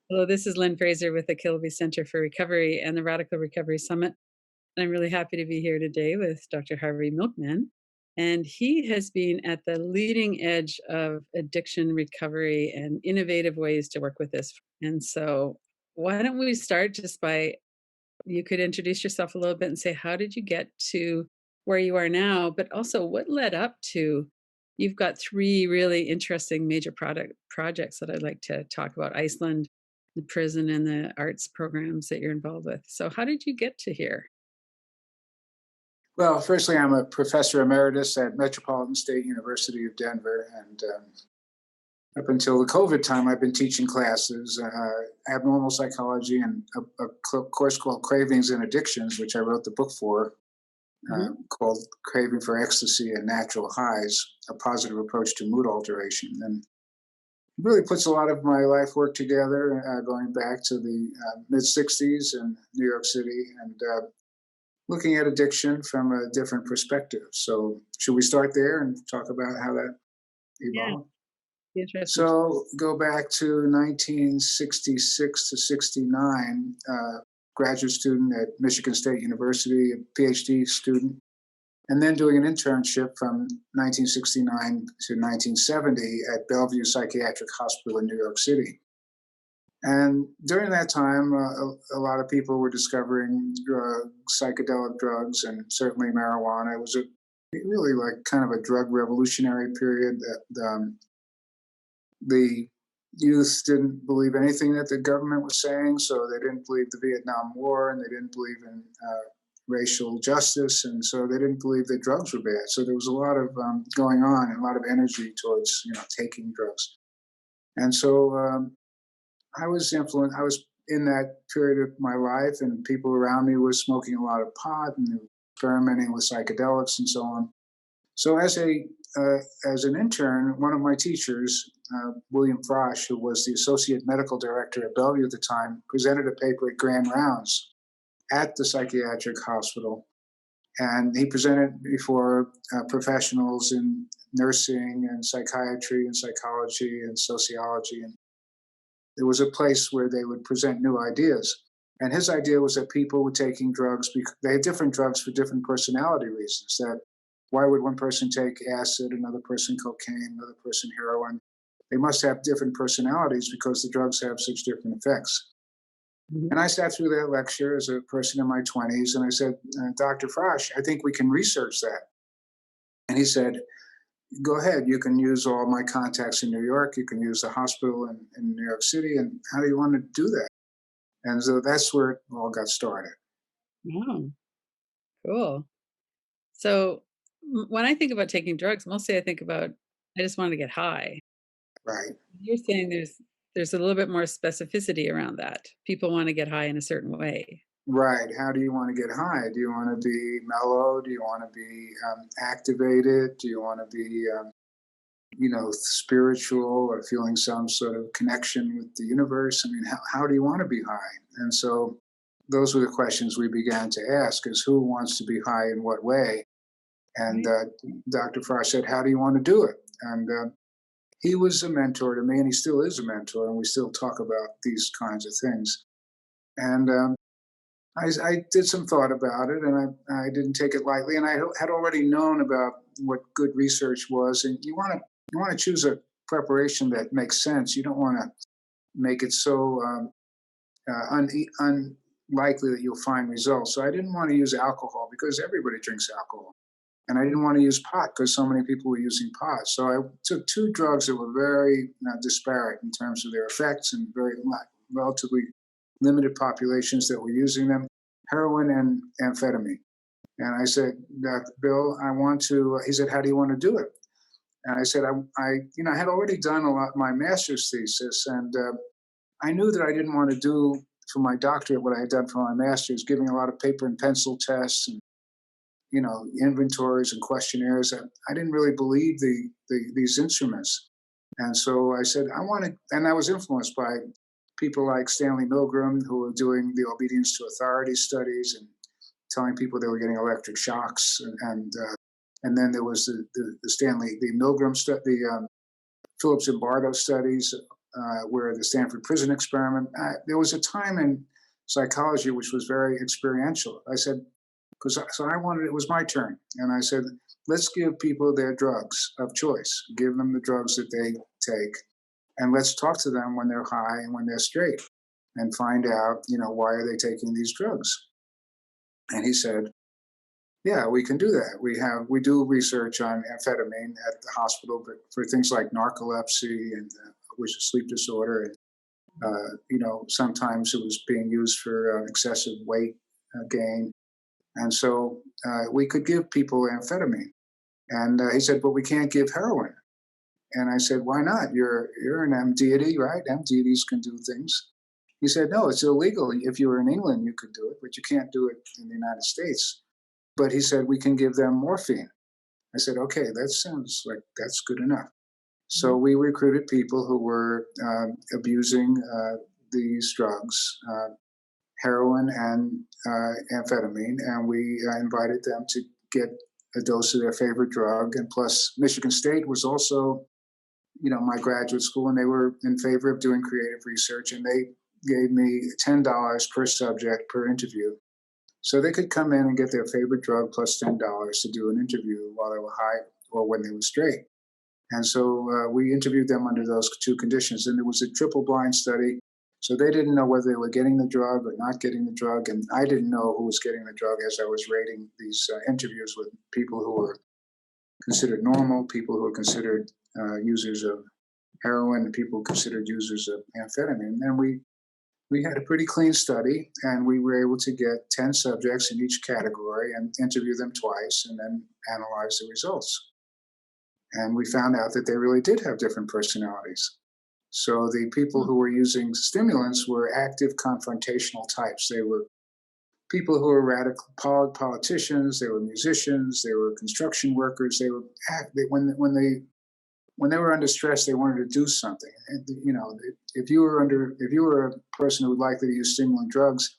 Hello, this is Lynn Fraser with the Kilby Center for Recovery and the Radical Recovery Summit. And I'm really happy to be here today with Dr. Harvey Milkman. And he has been at the leading edge of addiction recovery and innovative ways to work with this. And so, why don't we start just by you could introduce yourself a little bit and say, how did you get to where you are now? But also, what led up to you've got three really interesting major projects that I'd like to talk about: Iceland, the prison, and the arts programs that you're involved with. So, how did you get to here? Well, firstly, I'm a professor emeritus at Metropolitan State University of Denver, and up until the COVID time, I've been teaching classes, abnormal psychology, and a course called Cravings and Addictions, which I wrote the book for, Hmm. called Craving for Ecstasy and Natural Highs: A Positive Approach to Mood Alteration. And it really puts a lot of my life work together, going back to the mid 60s in New York City, and looking at addiction from a different perspective. So, should we start there and talk about how that Yeah, evolved? interesting. So, go back to 1966 to 69, graduate student at Michigan State University, a PhD student, and then doing an internship from 1969 to 1970 at Bellevue Psychiatric Hospital in New York City. And during that time, a lot of people were discovering psychedelic drugs, and certainly marijuana. It was a really like kind of a drug revolutionary period that the youth didn't believe anything that the government was saying, so they didn't believe the Vietnam War, and they didn't believe in racial justice, and so they didn't believe that drugs were bad. So there was a lot of going on and a lot of energy towards taking drugs. And so I was influenced. I was in that period of my life, and people around me were smoking a lot of pot and experimenting with psychedelics and so on. So, as an intern, one of my teachers, William Frosch, who was the associate medical director at Bellevue at the time, presented a paper at Grand Rounds at the psychiatric hospital, and he presented before professionals in nursing and psychiatry and psychology and sociology, and there was a place where they would present new ideas. And his idea was that people were taking drugs because they had different drugs for different personality reasons. That why would one person take acid, another person cocaine, another person heroin? They must have different personalities because the drugs have such different effects. Mhm. And I sat through that lecture as a person in my 20s, and I said, Dr. Frosch, I think we can research that. And he said, go ahead. You can use all my contacts in New York. You can use the hospital in New York City. And how do you want to do that? And so that's where it all got started. Oh, cool. So, when I think about taking drugs, mostly I think about I just want to get high. Right. You're saying there's a little bit more specificity around that. People want to get high in a certain way. Right. How do you want to get high? Do you want to be mellow? Do you want to be activated? Do you want to be, spiritual or feeling some sort of connection with the universe? I mean, how do you want to be high? And so those were the questions we began to ask: is who wants to be high in what way? And Right. Dr. Frost said, how do you want to do it? And he was a mentor to me, and he still is a mentor, and we still talk about these kinds of things. And I did some thought about it, and I didn't take it lightly. And I had already known about what good research was. And you want to choose a preparation that makes sense. You don't want to make it so unlikely that you'll find results. So I didn't want to use alcohol because everybody drinks alcohol. And I didn't want to use pot because so many people were using pot. So I took two drugs that were very disparate in terms of their effects and very relatively limited populations that were using them: heroin and amphetamine. And I said, Dr. Bill, I want to. He said, how do you want to do it? And I said, I had already done a lot my master's thesis, and I knew that I didn't want to do for my doctorate what I had done for my master's, giving a lot of paper and pencil tests and inventories and questionnaires. I didn't really believe these instruments. And so I said, I want to, and I was influenced by people like Stanley Milgram, who were doing the obedience to authority studies and telling people they were getting electric shocks. And then there was the Stanley, the Milgram study, the Phillips and Bardo studies where the Stanford Prison Experiment. There was a time in psychology which was very experiential. I said, because so I wanted, it was my turn, and I said, let's give people their drugs of choice. Give them the drugs that they take, and let's talk to them when they're high and when they're straight, and find out, why are they taking these drugs? And he said, yeah, we can do that. We do research on amphetamine at the hospital, but for things like narcolepsy and which is sleep disorder, and sometimes it was being used for excessive weight gain, and so we could give people amphetamine. And he said, but we can't give heroin. And I said, why not? You're an M deity, right? M deities can do things. He said, no, it's illegal. If you were in England, you could do it, but you can't do it in the United States. But he said, we can give them morphine. I said, okay, that sounds like that's good enough. So we recruited people who were abusing these drugs, heroin and amphetamine, and we invited them to get a dose of their favorite drug. And plus, Michigan State was also, my graduate school, and they were in favor of doing creative research, and they gave me $10 per subject per interview. So they could come in and get their favorite drug plus $10 to do an interview while they were high or when they were straight. And so we interviewed them under those two conditions. And it was a triple blind study. So they didn't know whether they were getting the drug or not getting the drug. And I didn't know who was getting the drug as I was rating these interviews with people who were considered normal, people who were considered users of heroin, and people considered users of amphetamine. And we had a pretty clean study, and we were able to get 10 subjects in each category and interview them twice and then analyze the results. And we found out that they really did have different personalities. So the people who were using stimulants were active confrontational types. They were people who were radical politicians, they were musicians, they were construction workers. When they were under stress, they wanted to do something. And, if you were a person who would likely to use stimulant drugs,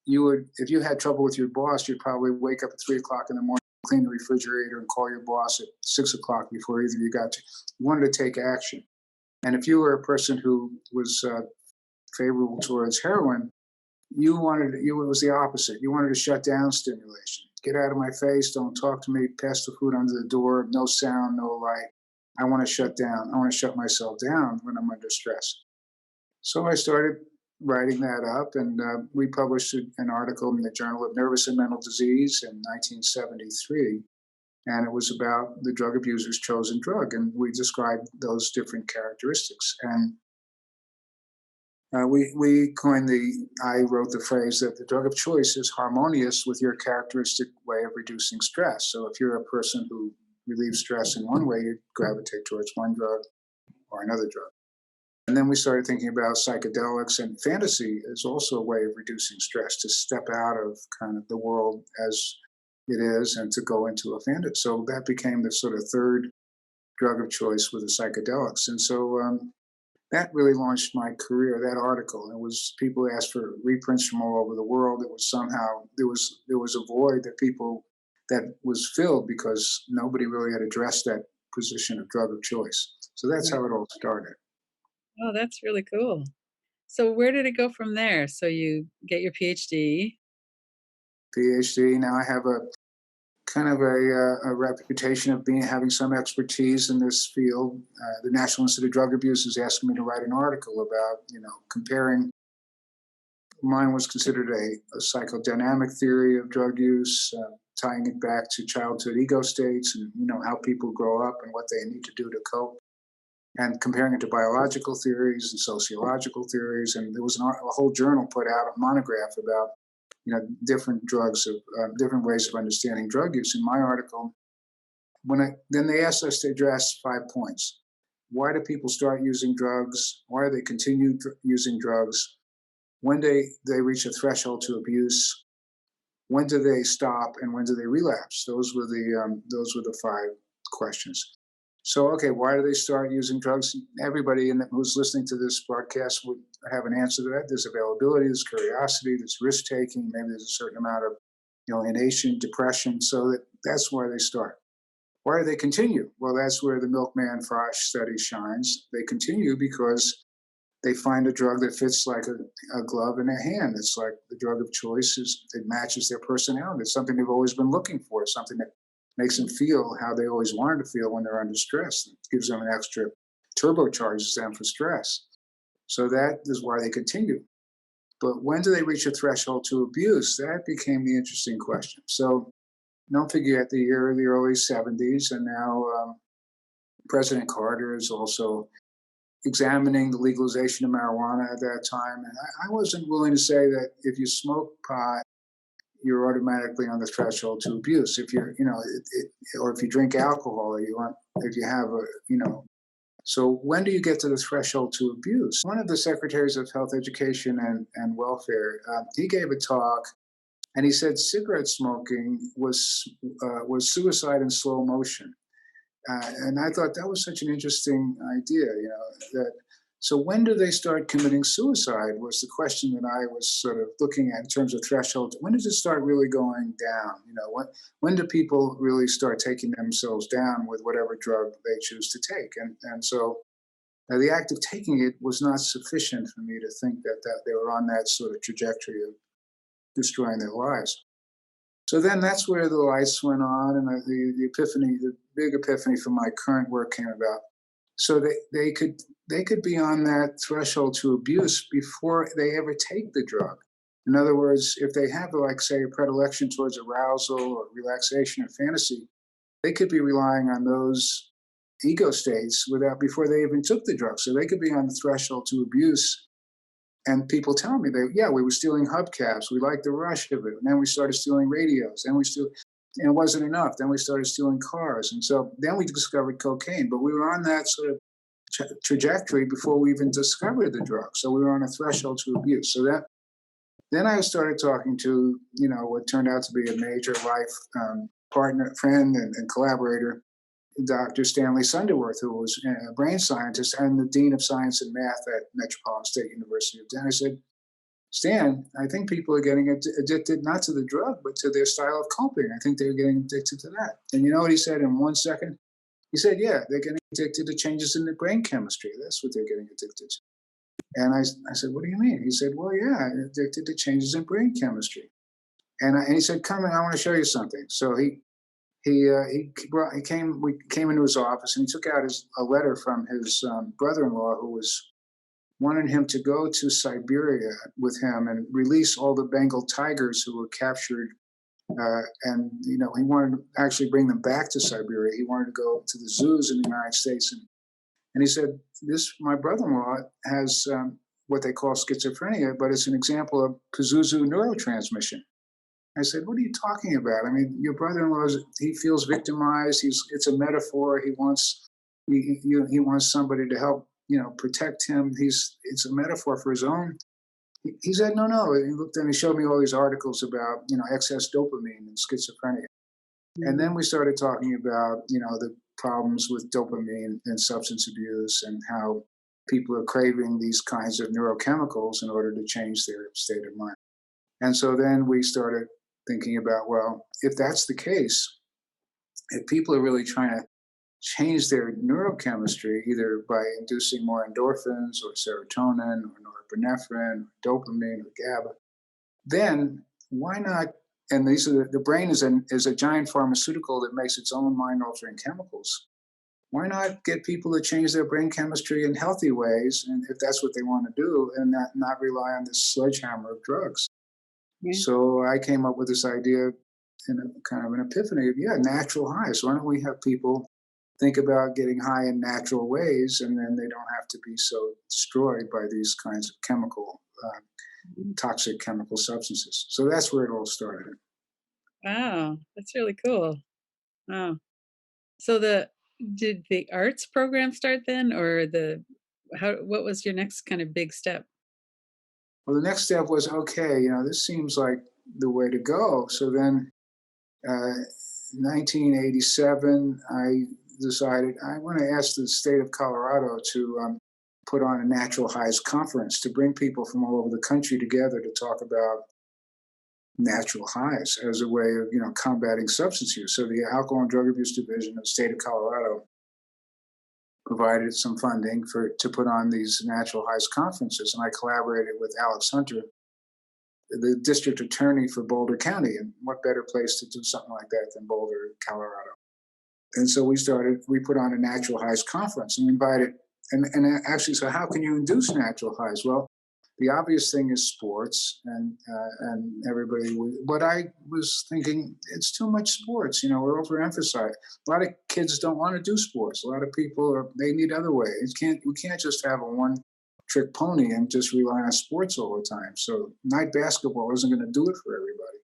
if you had trouble with your boss, you'd probably wake up at 3 o'clock in the morning, clean the refrigerator, and call your boss at 6 o'clock before either of you got to. You wanted to take action. And if you were a person who was favorable towards heroin, it was the opposite. You wanted to shut down stimulation. Get out of my face, don't talk to me, pass the food under the door, no sound, no light. I want to shut down. I want to shut myself down when I'm under stress. So I started writing that up, and we published an article in the Journal of Nervous and Mental Disease in 1973. And it was about the drug abuser's chosen drug. And we described those different characteristics. And I wrote the phrase that the drug of choice is harmonious with your characteristic way of reducing stress. So if you're a person who relieves stress in one way, you gravitate towards one drug or another drug. And then we started thinking about psychedelics, and fantasy is also a way of reducing stress, to step out of kind of the world as it is and to go into a fantasy. So that became the sort of third drug of choice with the psychedelics. And so that really launched my career, that article. It was, people asked for reprints from all over the world. It was somehow, there was a void that was filled because nobody really had addressed that position of drug of choice. So that's how it all started. Oh, that's really cool. So where did it go from there? So you get your PhD. Now I have a kind of a reputation of having some expertise in this field. The National Institute of Drug Abuse is asking me to write an article about, comparing. Mine was considered a psychodynamic theory of drug use, tying it back to childhood ego states and, how people grow up and what they need to do to cope, and comparing it to biological theories and sociological theories. And there was a whole journal put out, a monograph about, different drugs, different ways of understanding drug use. In my article, then they asked us to address 5 points. Why do people start using drugs? Why do they continue using drugs? When do they reach a threshold to abuse? When do they stop, and when do they relapse? Those were the 5 questions. So, okay, why do they start using drugs? Everybody who's listening to this broadcast would have an answer to that. There's availability, there's curiosity, there's risk taking. Maybe there's a certain amount of, inhalation, depression. So that's why they start. Why do they continue? Well, that's where the Milkman Frosh study shines. They continue because they find a drug that fits like a glove in their hand. It's like the drug of choice. It matches their personality. It's something they've always been looking for. It's something that makes them feel how they always wanted to feel when they're under stress. It gives them an extra, turbocharges them for stress. So that is why they continue. But when do they reach a threshold to abuse? That became the interesting question. So don't forget the early 70s, and now President Carter is also examining the legalization of marijuana at that time. And I wasn't willing to say that if you smoke pot, you're automatically on the threshold to abuse. If you're, or if you drink alcohol, or if you have a, so when do you get to the threshold to abuse? One of the secretaries of Health, Education, and Welfare, he gave a talk, and he said cigarette smoking was suicide in slow motion. And I thought that was such an interesting idea, that so when do they start committing suicide was the question that I was sort of looking at in terms of threshold. When does it start really going down? When do people really start taking themselves down with whatever drug they choose to take? And so the act of taking it was not sufficient for me to think that they were on that sort of trajectory of destroying their lives. So then that's where the lights went on, and the epiphany, the big epiphany for my current work came about. So they could be on that threshold to abuse before they ever take the drug. In other words, if they have, like, say, a predilection towards arousal or relaxation or fantasy, they could be relying on those ego states before they even took the drug. So they could be on the threshold to abuse. And people tell me we were stealing hubcaps. We liked the rush of it. And then we started stealing radios. And it wasn't enough. Then we started stealing cars. And so then we discovered cocaine. But we were on that sort of trajectory before we even discovered the drug. So we were on a threshold to abuse. So then I started talking to, what turned out to be a major life partner, friend, and collaborator, Dr. Stanley Sunderworth, who was a brain scientist and the Dean of Science and Math at Metropolitan State University of Denver. I said, Stan, I think people are getting addicted not to the drug, but to their style of coping. I think they're getting addicted to that. And you know what he said in 1 second? He said, yeah, they're getting addicted to changes in the brain chemistry. That's what they're getting addicted to. And I said, what do you mean? He said, well, yeah, addicted to changes in brain chemistry. And he said, come in, I want to show you something. So we came into his office, and he took out a letter from his brother-in-law, who was wanted him to go to Siberia with him and release all the Bengal tigers who were captured. And he wanted to actually bring them back to Siberia. He wanted to go to the zoos in the United States. And he said, my brother-in-law has what they call schizophrenia, but it's an example of Pazuzu neurotransmission. I said, what are you talking about? I mean, your brother-in-law, he feels victimized. It's a metaphor. He wants somebody to help, protect him. It's a metaphor for his own. He said, no. He looked and he showed me all these articles about, excess dopamine and schizophrenia. Mm-hmm. And then we started talking about, the problems with dopamine and substance abuse and how people are craving these kinds of neurochemicals in order to change their state of mind. And so then we started thinking about, well, if that's the case, if people are really trying to change their neurochemistry, either by inducing more endorphins or serotonin or norepinephrine or dopamine or GABA, then why not? And the brain is a giant pharmaceutical that makes its own mind-altering chemicals. Why not get people to change their brain chemistry in healthy ways, and if that's what they want to do, and not rely on this sledgehammer of drugs? Mm-hmm. So I came up with this idea in a kind of an epiphany of, natural highs. Why don't we have people think about getting high in natural ways, and then they don't have to be so destroyed by these kinds of toxic chemical substances. So that's where it all started. Wow, that's really cool. Wow. So did the arts program start then, or what was your next kind of big step? Well, the next step was, okay, this seems like the way to go. So then 1987, I decided I want to ask the state of Colorado to put on a Natural Highs conference to bring people from all over the country together to talk about natural highs as a way of combating substance use. So the Alcohol and Drug Abuse Division of the state of Colorado provided some funding to put on these natural highs conferences, and I collaborated with Alex Hunter, the district attorney for Boulder County, and what better place to do something like that than Boulder, Colorado? And so we put on a natural highs conference and we invited, and actually, so how can you induce natural highs? Well, the obvious thing is sports, and everybody. But I was thinking it's too much sports. We're overemphasized. A lot of kids don't want to do sports. A lot of people they need other ways. We can't just have a one-trick pony and just rely on sports all the time. So night basketball isn't going to do it for everybody.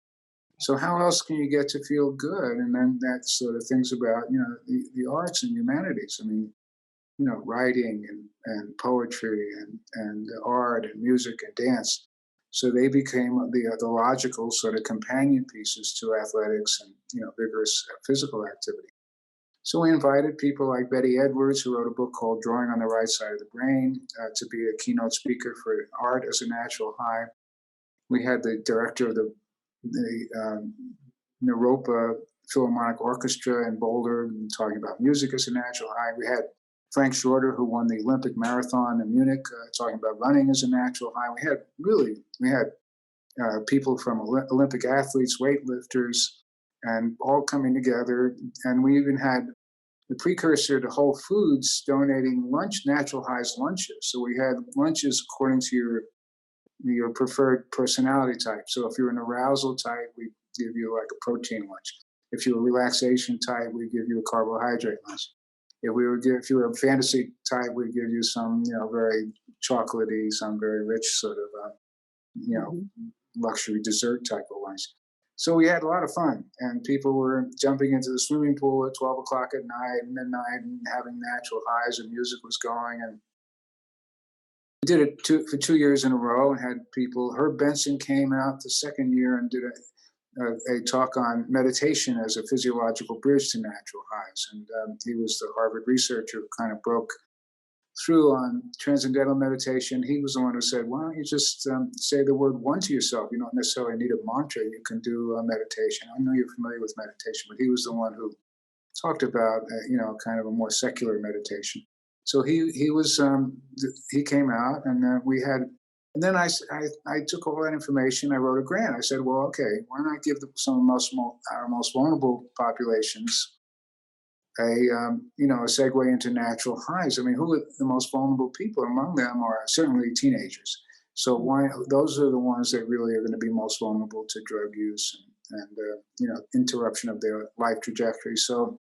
So how else can you get to feel good? And then that sort of things about the arts and humanities. I mean, writing and poetry and art and music and dance. So they became the logical sort of companion pieces to athletics and vigorous physical activity. So we invited people like Betty Edwards, who wrote a book called Drawing on the Right Side of the Brain, to be a keynote speaker for art as a natural high. We had the director of the Naropa Philharmonic Orchestra in Boulder talking about music as a natural high. We had Frank Shorter, who won the Olympic marathon in Munich, talking about running as a natural high. We had people from Olympic athletes, weightlifters, and all coming together. And we even had the precursor to Whole Foods donating natural highs lunches. So we had lunches according to your preferred personality type. So if you're an arousal type, we give you like a protein lunch. If you're a relaxation type, we give you a carbohydrate lunch. If you were a fantasy type, we give you some, very chocolatey, some very rich sort of, luxury dessert type of lunch. So we had a lot of fun, and people were jumping into the swimming pool at 12 o'clock at night, midnight, and having natural highs, and music was going. And we did it for 2 years in a row, and had people. Herb Benson came out the second year and did a talk on meditation as a physiological bridge to natural highs. And he was the Harvard researcher who kind of broke through on transcendental meditation. He was the one who said, why don't you just say the word one to yourself? You don't necessarily need a mantra. You can do meditation. I know you're familiar with meditation, but he was the one who talked about, kind of a more secular meditation. So he came out, and we had. And then I took all that information. I wrote a grant. I said, well, okay, why not give some of our most vulnerable populations a segue into natural highs? I mean, who are the most vulnerable people? Among them are certainly teenagers. So those are the ones that really are going to be most vulnerable to drug use and interruption of their life trajectory. So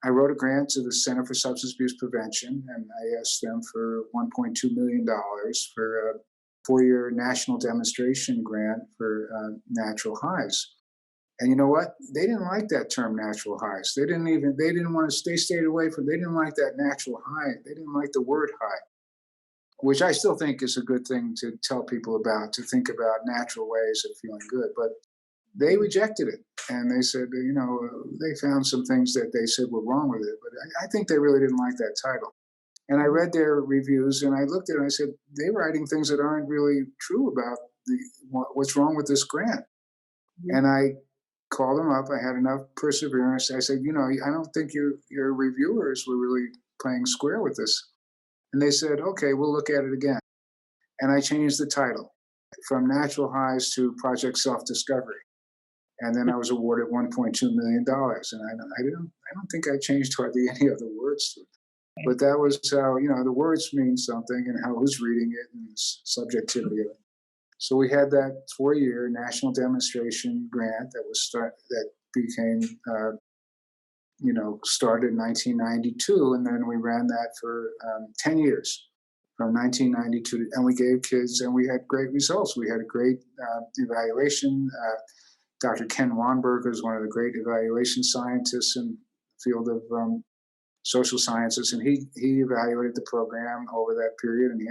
I wrote a grant to the Center for Substance Abuse Prevention, and I asked them for $1.2 million for a 4-year national demonstration grant for natural highs. And you know what? They didn't like that term, natural highs. They didn't want to, they stayed away from, they didn't like that natural high. They didn't like the word high, which I still think is a good thing to tell people about, to think about natural ways of feeling good. But they rejected it. And they said, they found some things that they said were wrong with it. But I think they really didn't like that title. And I read their reviews, and I looked at it and I said, they're writing things that aren't really true about what's wrong with this grant. Mm-hmm. And I called them up. I had enough perseverance. I said, I don't think your reviewers were really playing square with this. And they said, okay, we'll look at it again. And I changed the title from Natural Highs to Project Self-Discovery. And then I was awarded $1.2 million. And I don't think I changed hardly any other words to it. But that was how, the words mean something, and how who's reading it and subjectivity of it. So we had that 4-year national demonstration grant that became, started in 1992, and then we ran that for 10 years, from 1992, and we gave kids, and we had great results. We had a great evaluation. Dr. Ken Wanberger is one of the great evaluation scientists in the field of social sciences, and he evaluated the program over that period, and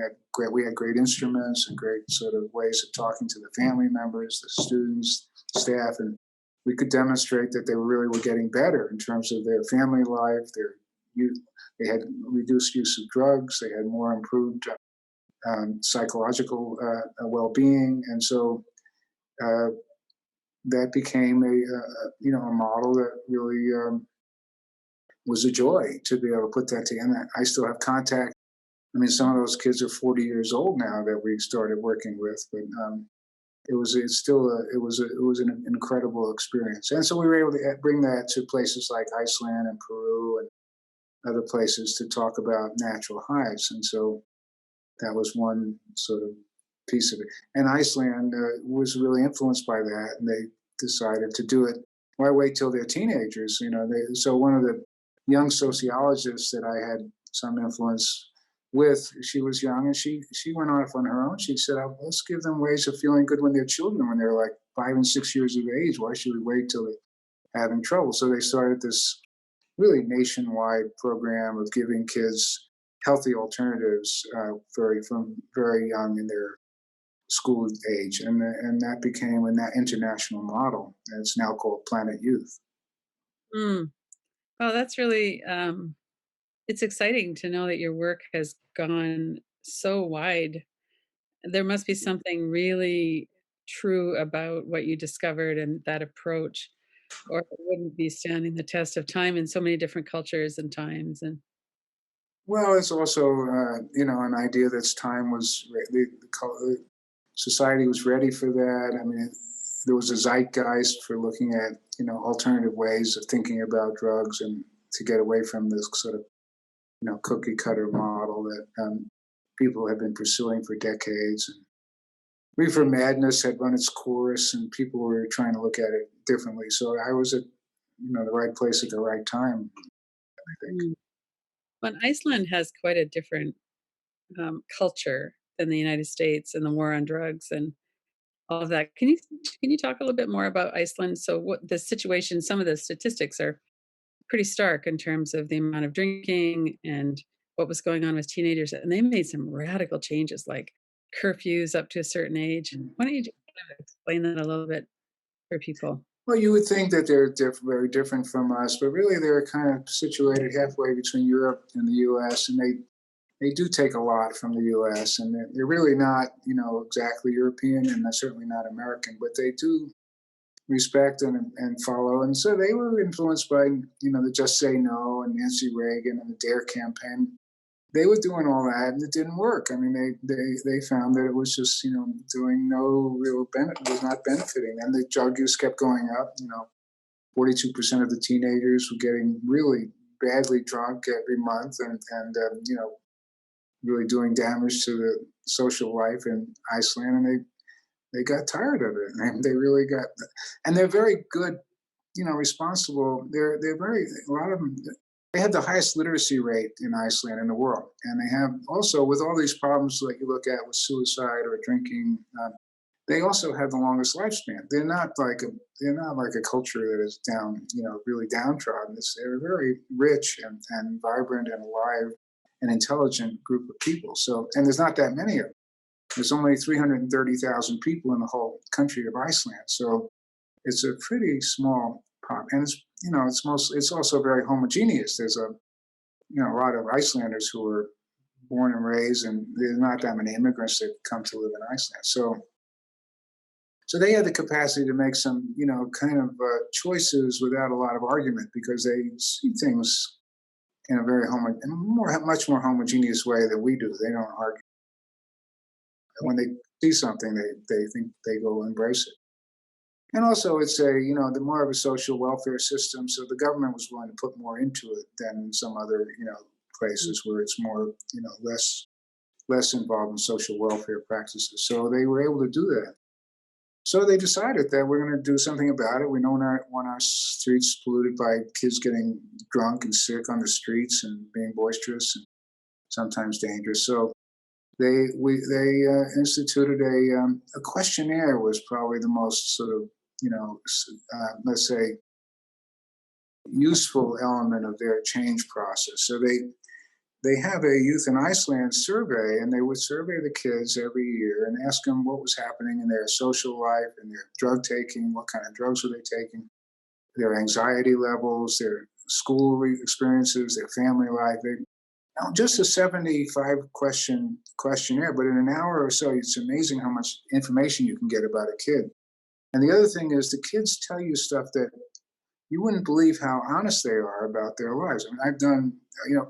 we had great instruments and great sort of ways of talking to the family members, the students, staff, and we could demonstrate that they really were getting better in terms of their family life. They had reduced use of drugs. They had more improved psychological well-being, and so that became a model that really was a joy to be able to put that together. And I still have contact. I mean, some of those kids are 40 years old now that we started working with, but it's still it was an incredible experience. And so we were able to bring that to places like Iceland and Peru and other places to talk about natural hives. And so that was one sort of piece of it. And Iceland was really influenced by that, and they decided to do it. Why wait till they're teenagers? So one of the young sociologists that I had some influence with, she was young, and she went off on her own. She said, "Oh, let's give them ways of feeling good when they're children, when they're like 5 and 6 years of age. Why should we wait till they're having trouble?" So they started this really nationwide program of giving kids healthy alternatives from very young in their school age, and that became an international model. And it's now called Planet Youth. Mm. Oh, that's really, it's exciting to know that your work has gone so wide. There must be something really true about what you discovered and that approach, or it wouldn't be standing the test of time in so many different cultures and times. And Well, it's also an idea that time was society was ready for that. I mean, there was a zeitgeist for looking at alternative ways of thinking about drugs and to get away from this sort of cookie cutter model that people have been pursuing for decades. And Reefer Madness had run its course, and people were trying to look at it differently. So I was at the right place at the right time, I think. mm. But Iceland has quite a different culture than the United States and the war on drugs and all of that. Can you talk a little bit more about Iceland? So what the situation, some of the statistics are pretty stark in terms of the amount of drinking and what was going on with teenagers. And they made some radical changes like curfews up to a certain age. Why don't you just kind of explain that a little bit for people? Well, you would think that they're very different from us, but really they're kind of situated halfway between Europe and the U.S. And they do take a lot from the U.S. and they're really not exactly European, and they're certainly not American, but they do respect and follow. And so they were influenced by the Just Say No and Nancy Reagan and the Dare campaign. They were doing all that, and it didn't work. I mean, they found that it was just doing no real benefit, was not benefiting. And the drug use kept going up. 42% of the teenagers were getting really badly drunk every month, and really doing damage to the social life in Iceland. And they got tired of it, and they really got. And they're very good, responsible. They're very a lot of them. They have the highest literacy rate in Iceland in the world, and they have also with all these problems that you look at with suicide or drinking. They also have the longest lifespan. They're not like a culture that is down, really downtrodden. They're a very rich and vibrant and alive and intelligent group of people. So, and there's not that many of them. There's only 330,000 people in the whole country of Iceland. So it's a pretty small pop, and it's also very homogeneous. There's a lot of Icelanders who were born and raised, and there's not that many immigrants that come to live in Iceland. So they had the capacity to make some, kind of choices without a lot of argument because they see things in a much more homogeneous way than we do. They don't argue. When they see something, they think they go embrace it. And also, it's the more of a social welfare system. So the government was willing to put more into it than some other, places where it's more, less involved in social welfare practices. So they were able to do that. So they decided that we're going to do something about it. We don't want our streets polluted by kids getting drunk and sick on the streets and being boisterous and sometimes dangerous. So they instituted a questionnaire. Was probably the most sort of let's say useful element of their change process. So they have a Youth in Iceland survey, and they would survey the kids every year and ask them what was happening in their social life and their drug taking, what kind of drugs were they taking, their anxiety levels, their school experiences, their family life. Just a 75 questionnaire, but in an hour or so, it's amazing how much information you can get about a kid. And the other thing is the kids tell you stuff that you wouldn't believe how honest they are about their lives. I mean, I've done,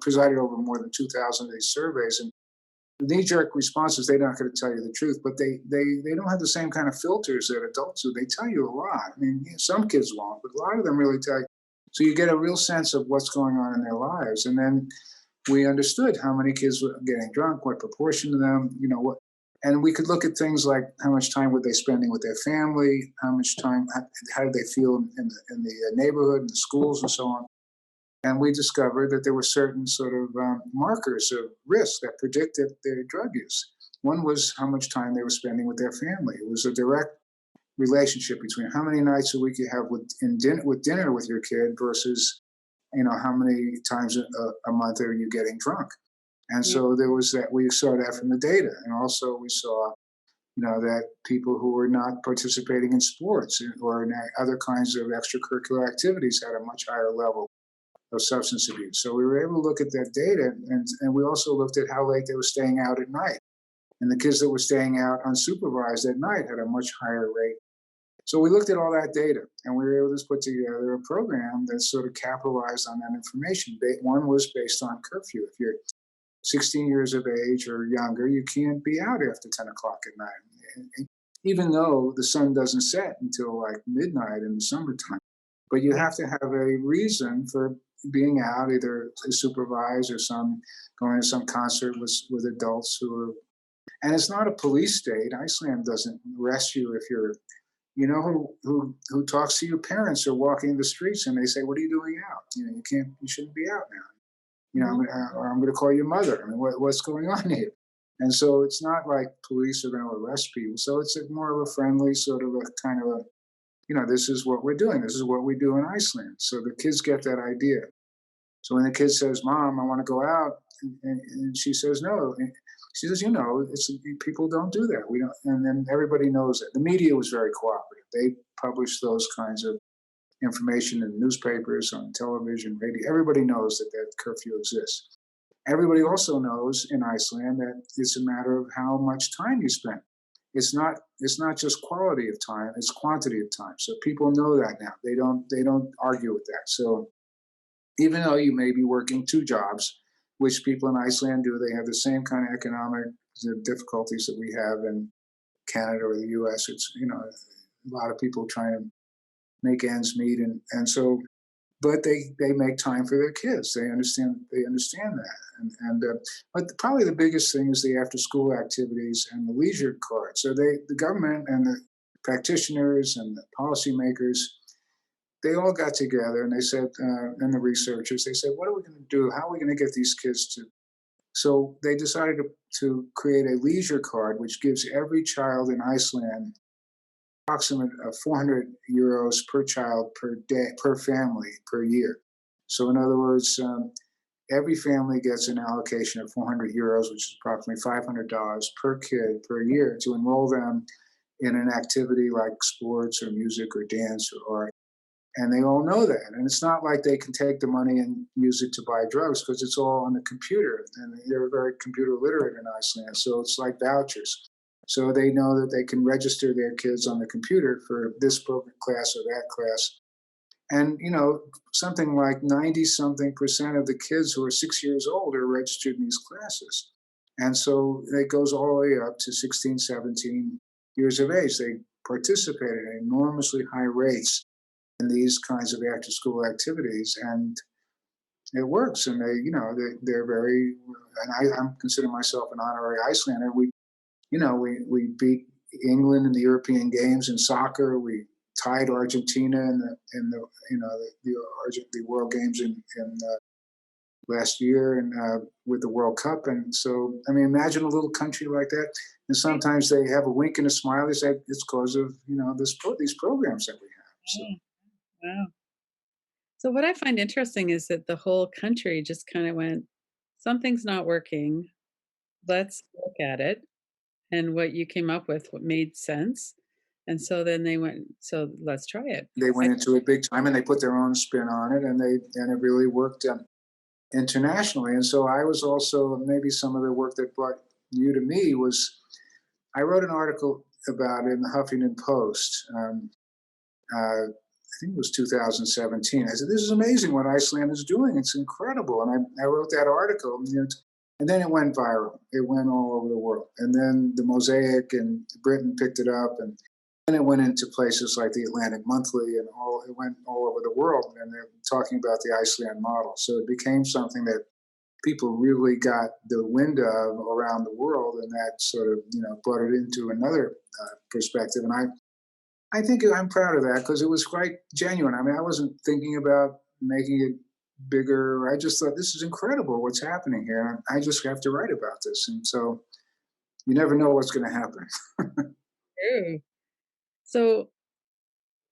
presided over more than 2,000 of these surveys, and the knee-jerk responses, they're not going to tell you the truth, but they don't have the same kind of filters that adults do. They tell you a lot. I mean, some kids won't, but a lot of them really tell you. So you get a real sense of what's going on in their lives. And then we understood how many kids were getting drunk, what proportion of them, what. And we could look at things like how much time were they spending with their family, how much time, how did they feel in the neighborhood, in the schools, and so on. And we discovered that there were certain sort of markers of risk that predicted their drug use. One was how much time they were spending with their family. It was a direct relationship between how many nights a week you have with dinner with your kid versus how many times a month are you getting drunk. And Yeah. so there was that. We saw that from the data, and also we saw that people who were not participating in sports or in other kinds of extracurricular activities had a much higher level of substance abuse. So we were able to look at that data, and we also looked at how late they were staying out at night. And the kids that were staying out unsupervised at night had a much higher rate. So we looked at all that data, and we were able to put together a program that sort of capitalized on that information. One was based on curfew. If you're 16 years of age or younger, you can't be out after 10 o'clock at night, even though the sun doesn't set until like midnight in the summertime. But you have to have a reason for being out, either supervised or going to some concert with adults who are. And it's not a police state. Iceland doesn't arrest you if you're, who talks to your parents or walking the streets and they say, "What are you doing out? You shouldn't be out now. Mhm. Or I'm going to call your mother. I mean, what's going on here?" And so it's not like police are going to arrest people. So it's more of a friendly sort of a kind of a, this is what we're doing. This is what we do in Iceland. So the kids get that idea. So when the kid says, "Mom, I want to go out," and she says, "No," and she says, it's people don't do that. We don't, and then everybody knows it. The media was very cooperative. They published those kinds of information in newspapers, on television, radio. Everybody knows that curfew exists. Everybody also knows in Iceland that it's a matter of how much time you spend. It's not just quality of time, it's quantity of time. So people know that now. They don't argue with that. So even though you may be working two jobs, which people in Iceland do, they have the same kind of economic difficulties that we have in Canada or the US. It's a lot of people trying to make ends meet, and so, but they make time for their kids. They understand that, and but probably the biggest thing is the after school activities and the leisure card. So the government and the practitioners and the policymakers, they all got together and they said, and the researchers, they said, what are we going to do? How are we going to get these kids to? So they decided to create a leisure card, which gives every child in Iceland approximate of 400 euros per child per day, per family, per year. So in other words, every family gets an allocation of 400 euros, which is approximately $500 per kid per year, to enroll them in an activity like sports or music or dance or art. And they all know that. And it's not like they can take the money and use it to buy drugs, because it's all on the computer. And they're very computer literate in Iceland. So it's like vouchers. So they know that they can register their kids on the computer for this program class or that class. And, something like 90 something percent of the kids who are 6 years old are registered in these classes. And so it goes all the way up to 16, 17 years of age. They participate at enormously high rates in these kinds of after school activities. And it works. And they're very, and I'm consider myself an honorary Icelander. We beat England in the European Games in soccer. We tied Argentina in the World Games in last year, and with the World Cup. And so, I mean, imagine a little country like that. And sometimes they have a wink and a smile. They say it's because of these programs that we have. So. Oh, wow. So what I find interesting is that the whole country just kind of went, something's not working. Let's look at it. And what you came up with, what made sense. And so then they went, so let's try it. They I, went into it big time, and they put their own spin on it, and it really worked internationally. And so I was also, maybe some of the work that brought you to me was, I wrote an article about it in the Huffington Post. I think it was 2017. I said, "This is amazing what Iceland is doing. It's incredible." And I wrote that article, and then it went viral. It went all over the world. And then the Mosaic and Britain picked it up, and then it went into places like the Atlantic Monthly, and it went all over the world. And they're talking about the Iceland model. So it became something that people really got the wind of around the world, and that sort of brought it into another perspective. And I think I'm proud of that because it was quite genuine. I mean, I wasn't thinking about making it bigger. I just thought this is incredible what's happening here. I just have to write about this, and so you never know what's going to happen. True. So,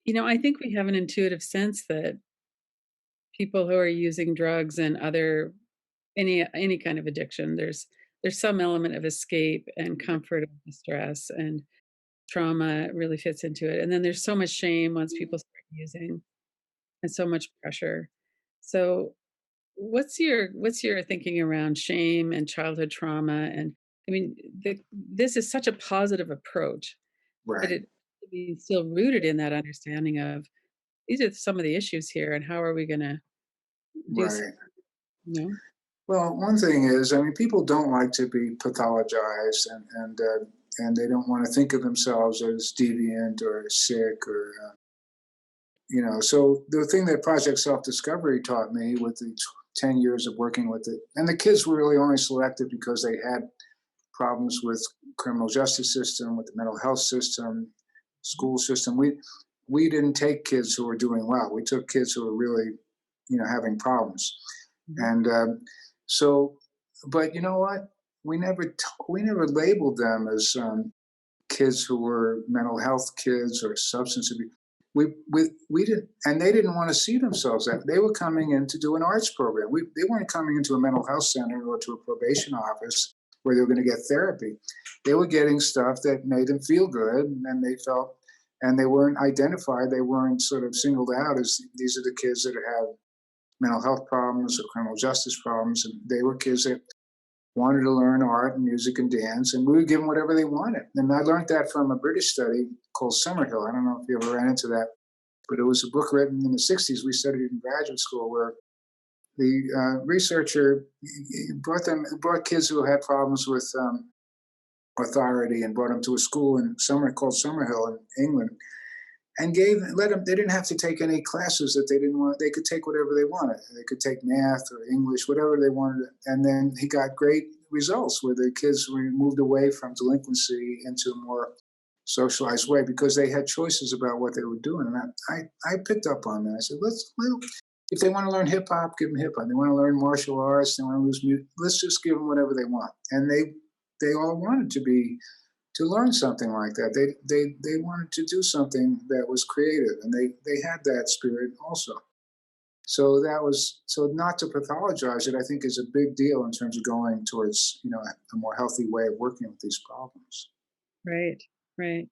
I think we have an intuitive sense that people who are using drugs and other any kind of addiction, there's some element of escape and comfort of distress, and trauma really fits into it. And then there's so much shame once people start using, and so much pressure. So what's your thinking around shame and childhood trauma? And I mean, this is such a positive approach, but Right, it should be still rooted in that understanding of these are some of the issues here, and how are we going to do something, right. you know? Well, one thing is, I mean, people don't like to be pathologized, and they don't want to think of themselves as deviant or sick or So the thing that Project Self Discovery taught me with the 10 years of working with it, and the kids were really only selected because they had problems with criminal justice system, with the mental health system, school system. We didn't take kids who were doing well. We took kids who were really, having problems. Mhm. And so, but you know what? We never labeled them as kids who were mental health kids or substance abuse. We didn't, and they didn't want to see themselves that they were coming in to do an arts program. They weren't coming into a mental health center or to a probation office where they were going to get therapy. They were getting stuff that made them feel good, and they felt, and they weren't identified. They weren't sort of singled out as these are the kids that have mental health problems or criminal justice problems, and they were kids that wanted to learn art and music and dance, and we would give them whatever they wanted. And I learned that from a British study called Summerhill. I don't know if you ever ran into that, but it was a book written in the 60s. We studied in graduate school where the researcher brought kids who had problems with authority and brought them to a school in called Summerhill in England, and gave let them. They didn't have to take any classes that they didn't want. They could take whatever they wanted. They could take math or English, whatever they wanted. And then he got great results where the kids were moved away from delinquency into a more socialized way because they had choices about what they were doing. And I picked up on that. I said, if they want to learn hip hop, give them hip hop. They want to learn martial arts. They want to lose music. Let's just give them whatever they want. And they all wanted to learn something like that. They wanted to do something that was creative, and they had that spirit also. So not to pathologize it. I think is a big deal in terms of going towards a more healthy way of working with these problems. Right, right.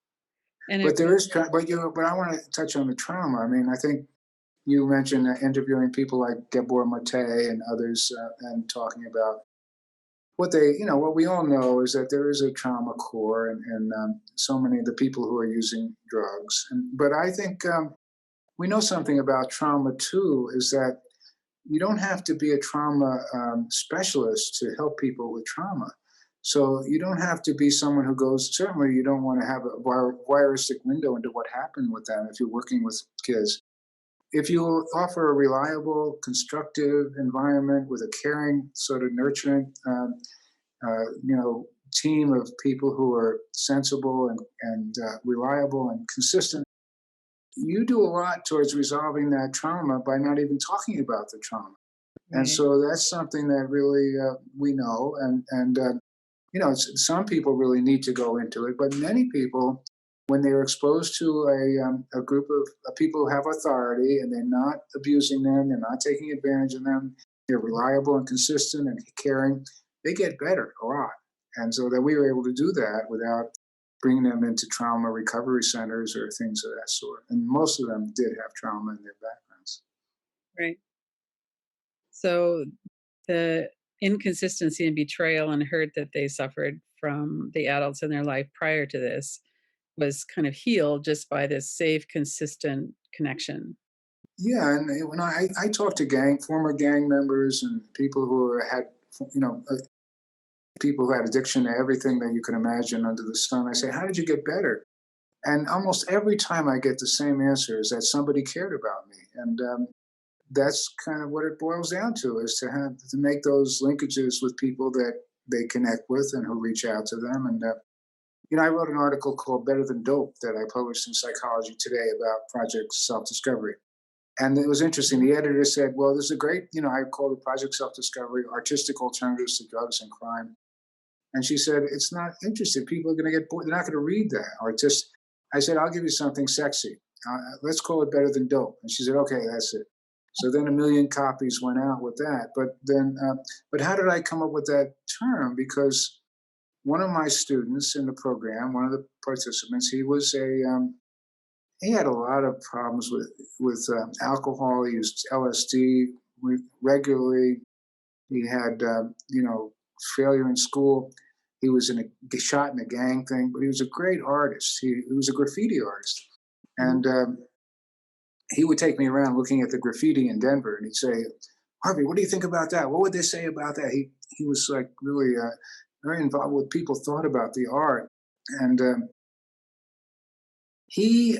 And But it there is, but I want to touch on the trauma. I mean, I think you mentioned interviewing people like Gabor Maté and others, and talking about what we all know is that there is a trauma core, and so many of the people who are using drugs. But I think we know something about trauma too, is that you don't have to be a trauma specialist to help people with trauma. So you don't have to be someone who goes, certainly you don't want to have a voyeuristic window into what happened with them if you're working with kids. If you offer a reliable, constructive environment with a caring, sort of nurturing team of people who are sensible and reliable and consistent, you do a lot towards resolving that trauma by not even talking about the trauma. And right, so that's something that really we know. Some people really need to go into it, but many people, when they're exposed to a group of people who have authority and they're not abusing them, they're not taking advantage of them, they're reliable and consistent and caring, they get better a lot. And so that we were able to do that without bringing them into trauma recovery centers or things of that sort. And most of them did have trauma in their backgrounds. right. So the inconsistency and betrayal and hurt that they suffered from the adults in their life prior to this was kind of healed just by this safe, consistent connection. Yeah, and when I talked to former gang members and people who had, you know, people who had addiction to everything that you can imagine under the sun, I say, how did you get better? And almost every time I get the same answer is that somebody cared about me. And that's kind of what it boils down to, is to make those linkages with people that they connect with and who reach out to them. And I wrote an article called Better Than Dope that I published in Psychology Today about Project Self-Discovery. And it was interesting. The editor said, well, this is a great, I called it Project Self-Discovery, Artistic Alternatives to Drugs and Crime. And she said, it's not interesting. People are going to get bored. They're not going to read that. I said, I'll give you something sexy. Let's call it Better Than Dope. And she said, okay, that's it. So then 1 million copies went out with that. But how did I come up with that term? Because one of my students in the program, one of the participants, he had a lot of problems with alcohol. He used LSD regularly. He had failure in school. He was shot in a gang thing, but he was a great artist. He was a graffiti artist, and he would take me around looking at the graffiti in Denver, and he'd say, "Harvey, what do you think about that? What would they say about that?" He was like really very involved with what people thought about the art, and he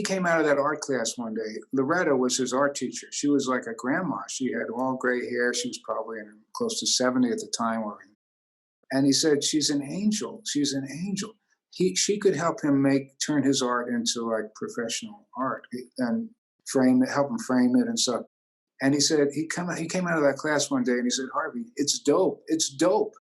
came out of that art class one day. Loretta was his art teacher. She was like a grandma. She had all gray hair. She was probably close to 70 at the time. And he said, she's an angel. She's an angel. She could help him turn his art into like professional art and help him frame it and stuff. And he said, he came out of that class one day and he said, Harvey, it's dope. It's dope.